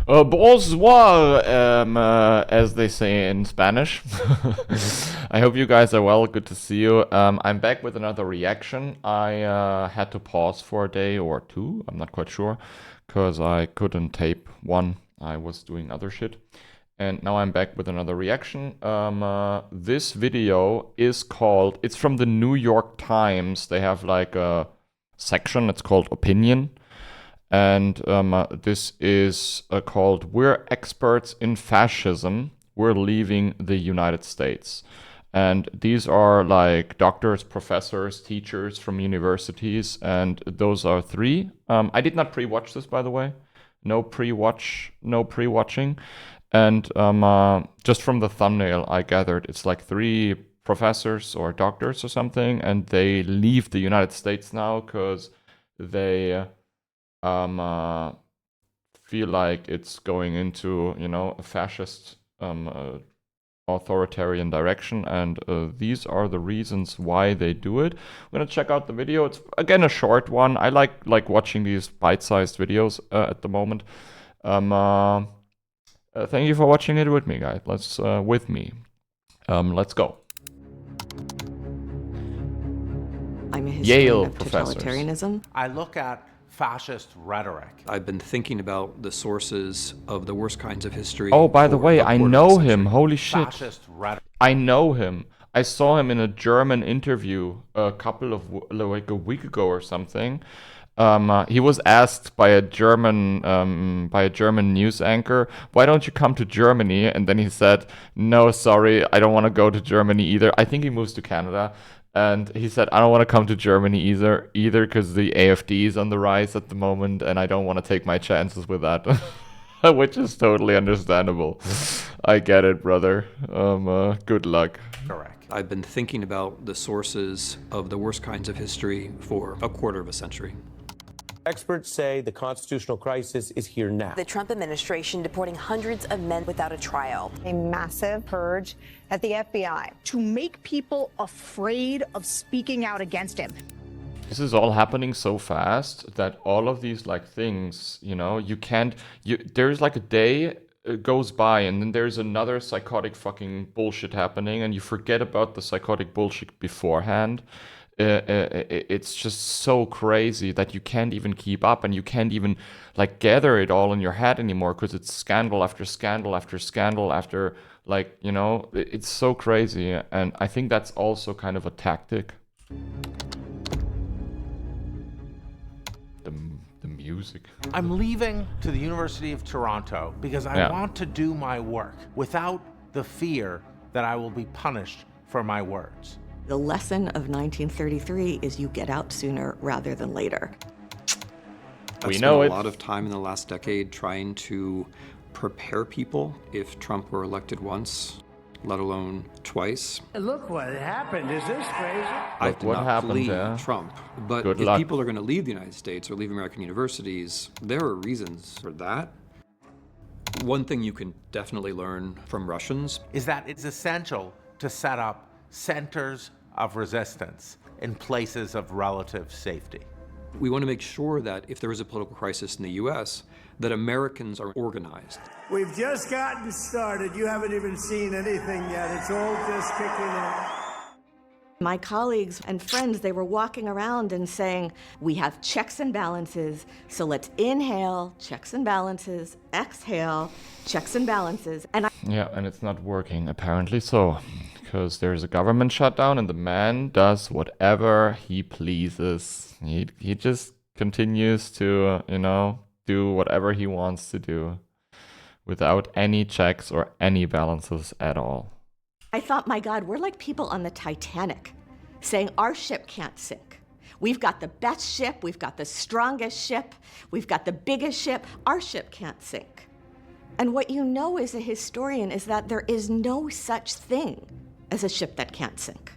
Bonsoir, as they say in Spanish. I hope you guys are well. Good to see you. I'm back with another reaction. I had to pause for a day or two. I'm not quite sure, because I couldn't tape one. I was doing other shit. And now I'm back with another reaction. This video is called, it's from the New York Times. They have like a section, it's called Opinion. And this is called We're Experts in Fascism. We're Leaving the United States. And these are like doctors, professors, teachers from universities. And those are three. I did not pre-watch this, by the way. No pre-watching. And just from the thumbnail, I gathered it's like three professors or doctors or something. And they leave the United States now because they feel like it's going into, a fascist authoritarian direction, and these are the reasons why they do it. I'm gonna check out the video. It's again a short one. I like watching these bite-sized videos at the moment. Thank you for watching it with me, guys. Let's go. I'm a historian Yale of professors. totalitarianism. I look at fascist rhetoric. I've been thinking about the sources of the worst kinds of history. Oh, by the way, I know him. Century. Holy shit. Fascist rhetoric. I know him. I saw him in a German interview like a week ago or something. He was asked by a German news anchor, "Why don't you come to Germany?" And then he said, "No, sorry, I don't want to go to Germany either." I think he moves to Canada. And he said, "I don't want to come to Germany either because the AfD is on the rise at the moment, and I don't want to take my chances with that." Which is totally understandable. I get it, brother. Good luck. Correct. I've been thinking about the sources of the worst kinds of history for a quarter of a century. Experts say the constitutional crisis is here now. The Trump administration deporting hundreds of men without a trial. A massive purge at the FBI to make people afraid of speaking out against him. This is all happening so fast that all of these like things, there's like a day goes by and then there's another psychotic fucking bullshit happening and you forget about the psychotic bullshit beforehand. It's just so crazy that you can't even keep up and you can't even like gather it all in your head anymore because it's scandal after scandal after scandal after it's so crazy. And I think that's also kind of a tactic. The music. I'm leaving to the University of Toronto because I want to do my work without the fear that I will be punished for my words. The lesson of 1933 is you get out sooner rather than later. We I've know spent it. a lot of time in the last decade trying to prepare people if Trump were elected once, let alone twice. Look what happened. Is this crazy? I do what not happened, believe yeah. Trump. But Good if luck. people are going to leave the United States or leave American universities, there are reasons for that. One thing you can definitely learn from Russians Is that it's essential to set up centers of resistance in places of relative safety. we want to make sure that if there is a political crisis in the U.S., that Americans are organized. We've just gotten started. You haven't even seen anything yet. It's all just kicking in. My colleagues and friends, they were walking around and saying, we have checks and balances, so let's inhale, checks and balances, exhale, checks and balances. And Yeah, and it's not working, apparently so. Because there's a government shutdown and the man does whatever he pleases. He just continues to, do whatever he wants to do without any checks or any balances at all. I thought, my God, we're like people on the Titanic saying our ship can't sink. We've got the best ship, we've got the strongest ship, we've got the biggest ship, our ship can't sink. And what you know as a historian is that there is no such thing as a ship that can't sink.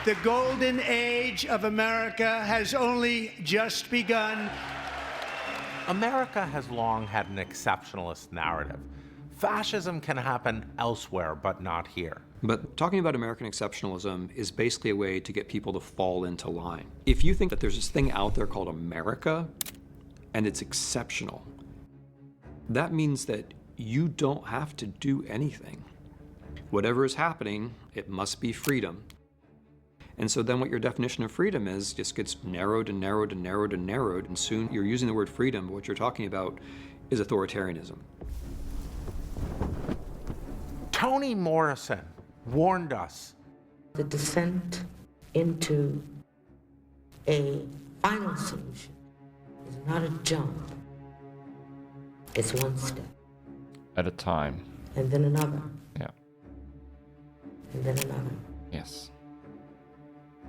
The golden age of America has only just begun. America has long had an exceptionalist narrative. Fascism can happen elsewhere, but not here. But talking about American exceptionalism is basically a way to get people to fall into line. If you think that there's this thing out there called America, and it's exceptional, that means that you don't have to do anything. Whatever is happening, it must be freedom. And so then what your definition of freedom is just gets narrowed and narrowed and narrowed and narrowed, and soon you're using the word freedom, but what you're talking about is authoritarianism. Toni Morrison warned us. The descent into a final solution is not a jump. It's one step. At a time. And then another. Yeah. And then another. Yes.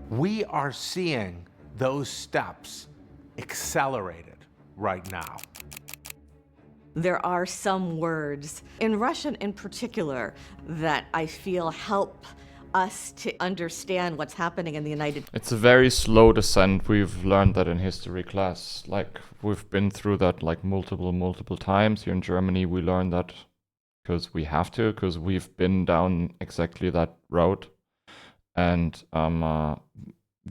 We are seeing those steps accelerated right now. There are some words, in Russian in particular, that I feel help us to understand what's happening in the United States. It's a very slow descent. We've learned that in history class. Like, we've been through that like multiple times. Here in Germany, we learned that because we have to, because we've been down exactly that road. And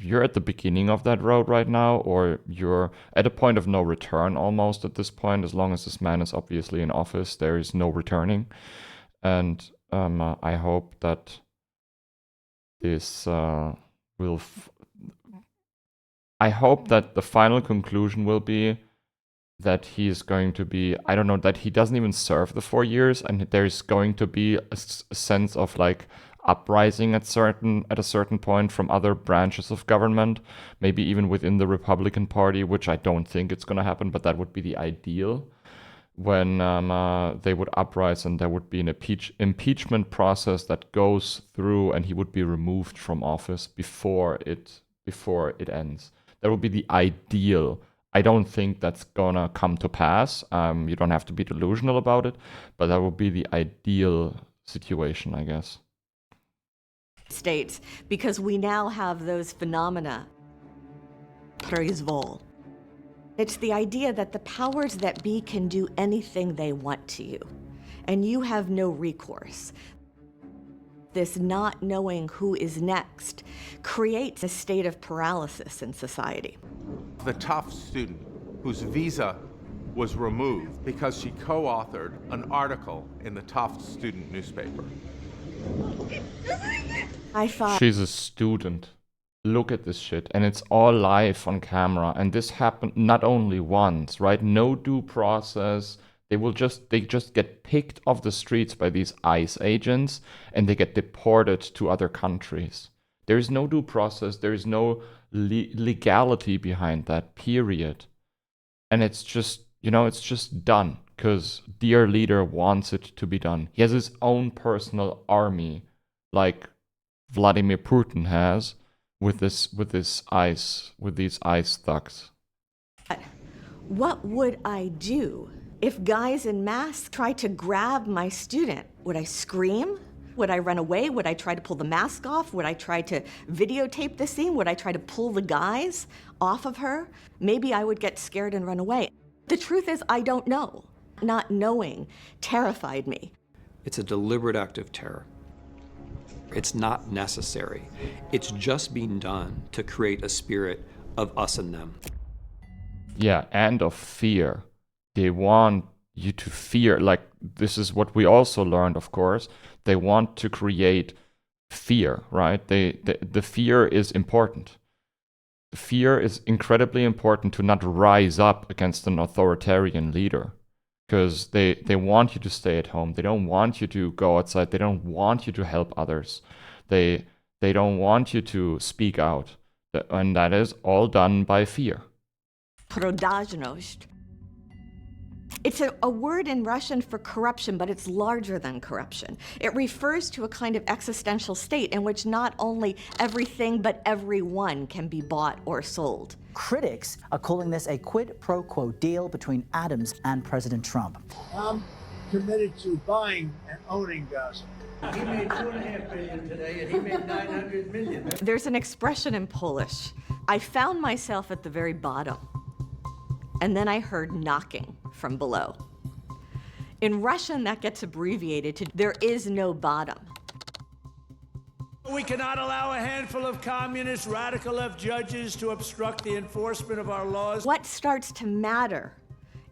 you're at the beginning of that road right now, or you're at a point of no return almost at this point. As long as this man is obviously in office, there is no returning. And I hope that this I hope that the final conclusion will be that he is going to be, I don't know, that he doesn't even serve the 4 years, and there's going to be a sense of like uprising at a certain point from other branches of government, maybe even within the Republican Party, which I don't think it's going to happen, but that would be the ideal, when they would uprise and there would be an impeachment process that goes through and he would be removed from office before it ends. That would be the ideal. I don't think that's gonna come to pass. You don't have to be delusional about it, but that would be the ideal situation, I guess. States, because we now have those phenomena. Произвол. It's the idea that the powers that be can do anything they want to you, and you have no recourse. This not knowing who is next creates a state of paralysis in society. The Tufts student whose visa was removed because she co-authored an article in the Tufts student newspaper. I thought she's a student. Look at this shit, and it's all live on camera, and this happened not only once, right? No due process. They just get picked off the streets by these ICE agents, and they get deported to other countries. There is no due process. There is no legality behind that, period. And it's just, it's just done because dear leader wants it to be done. He has his own personal army, like Vladimir Putin has, with these ICE thugs. What would I do if guys in masks tried to grab my student? Would I scream? Would I run away? Would I try to pull the mask off? Would I try to videotape the scene? Would I try to pull the guys off of her? Maybe I would get scared and run away. The truth is, I don't know. Not knowing terrified me. It's a deliberate act of terror. It's not necessary. It's just being done to create a spirit of us and them. Yeah, and of fear. They want you to fear. Like, this is what we also learned, of course. They want to create fear, right? The fear is important. The fear is incredibly important to not rise up against an authoritarian leader. Because they want you to stay at home. They don't want you to go outside. They don't want you to help others. They don't want you to speak out. And that is all done by fear. Продажность. It's a word in Russian for corruption, but it's larger than corruption. It refers to a kind of existential state in which not only everything but everyone can be bought or sold. Critics are calling this a quid pro quo deal between Adams and President Trump. I'm committed to buying and owning Gaza. He made $2.5 billion today, and he made $900 million. There's an expression in Polish. I found myself at the very bottom, and then I heard knocking from below. In Russian, that gets abbreviated to there is no bottom. We cannot allow a handful of communist radical left judges to obstruct the enforcement of our laws. What starts to matter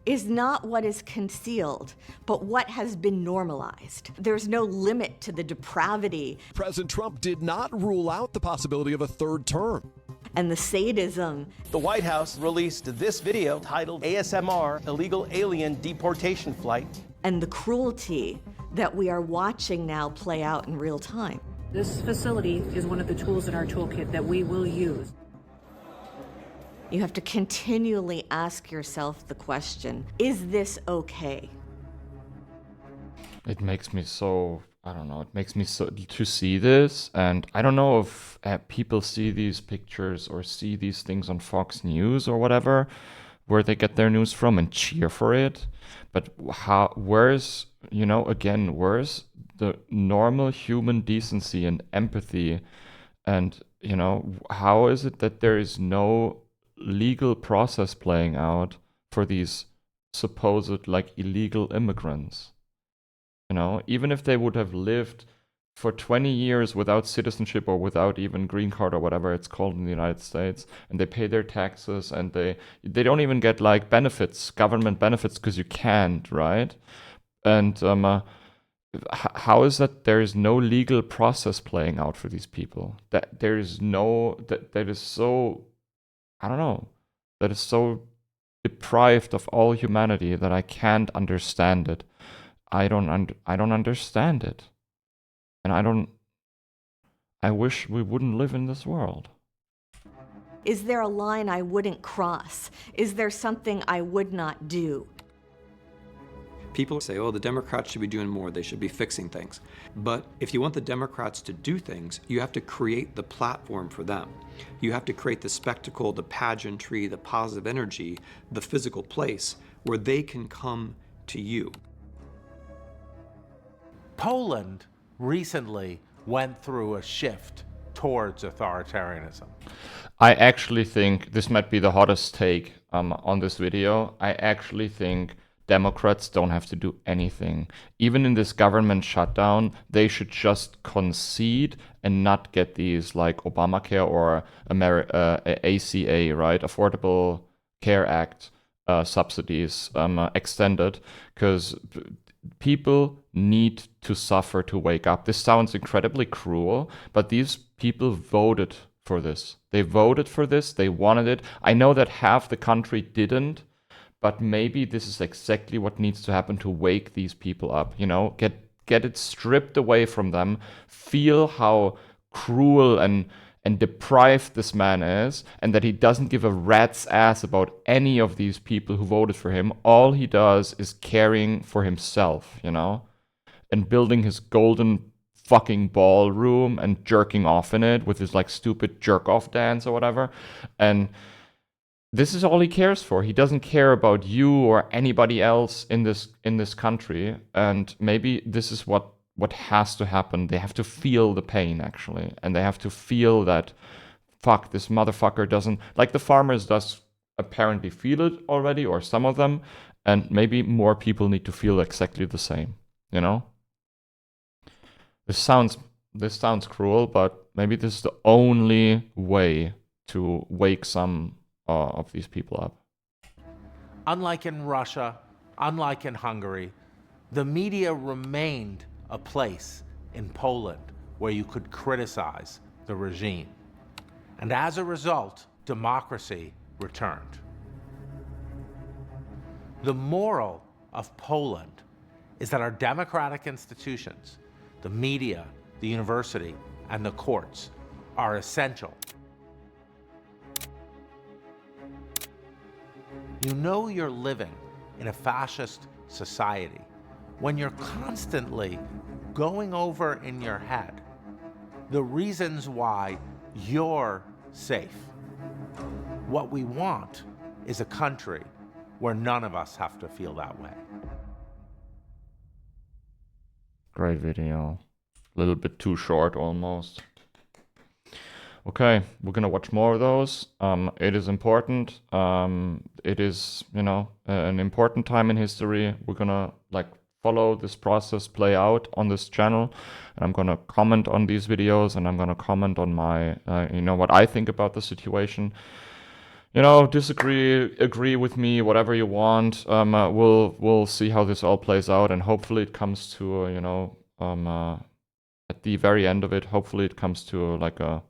is not what is concealed, but what has been normalized. There's no limit to the depravity. President Trump did not rule out the possibility of a third term. And the sadism. The White House released this video titled ASMR, Illegal Alien Deportation Flight. And the cruelty that we are watching now play out in real time. This facility is one of the tools in our toolkit that we will use. You have to continually ask yourself the question, is this okay? It makes me so, I don't know, it makes me so to see this, and I don't know if people see these pictures or see these things on Fox News or whatever, where they get their news from and cheer for it, but where's, you know, again, where's the normal human decency and empathy, and, you know, how is it that there is no legal process playing out for these supposed like illegal immigrants? You know, even if they would have lived for 20 years without citizenship or without even green card or whatever it's called in the United States, and they pay their taxes, and they don't even get like benefits, government benefits, because you can't, right? And how is that there is no legal process playing out for these people? That there is no, that is so, I don't know, that is so deprived of all humanity that I can't understand it. I don't understand it. And I wish we wouldn't live in this world. Is there a line I wouldn't cross? Is there something I would not do? People say, oh, the Democrats should be doing more, they should be fixing things. But if you want the Democrats to do things, you have to create the platform for them. You have to create the spectacle, the pageantry, the positive energy, the physical place where they can come to you. Poland recently went through a shift towards authoritarianism. I actually think this might be the hottest take on this video. I actually think Democrats don't have to do anything. Even in this government shutdown, they should just concede and not get these like Obamacare or ACA, right? Affordable Care Act subsidies extended, because people need to suffer to wake up. This sounds incredibly cruel, but these people voted for this. They voted for this. They wanted it. I know that half the country didn't, but maybe this is exactly what needs to happen to wake these people up. You know, get it stripped away from them. Feel how cruel and deprived this man is, and that he doesn't give a rat's ass about any of these people who voted for him. All he does is caring for himself, you know, and building his golden fucking ballroom and jerking off in it with his like stupid jerk off dance or whatever. And this is all he cares for. He doesn't care about you or anybody else in this country. And maybe this is what has to happen. They have to feel the pain, actually. And they have to feel that, fuck, this motherfucker doesn't... Like the farmers does apparently feel it already, or some of them. And maybe more people need to feel exactly the same, you know? This sounds cruel, but maybe this is the only way to wake some of these people up. Unlike in Russia, unlike in Hungary, the media remained a place in Poland where you could criticize the regime. And as a result, democracy returned. The moral of Poland is that our democratic institutions, the media, the university, and the courts are essential. You know you're living in a fascist society when you're constantly going over in your head the reasons why you're safe. What we want is a country where none of us have to feel that way. Great video. A little bit too short almost. Okay, we're gonna watch more of those. It is important. It is, you know, an important time in history. We're gonna like follow this process play out on this channel, and I'm gonna comment on these videos, and I'm gonna comment on my, you know, what I think about the situation. you know, disagree, agree with me, whatever you want. We'll see how this all plays out, and hopefully it comes to you know, at the very end of it, hopefully it comes to like a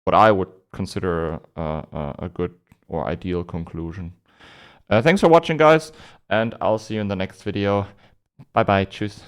what I would consider a good or ideal conclusion. Thanks for watching, guys, and I'll see you in the next video. Bye bye. Tschüss.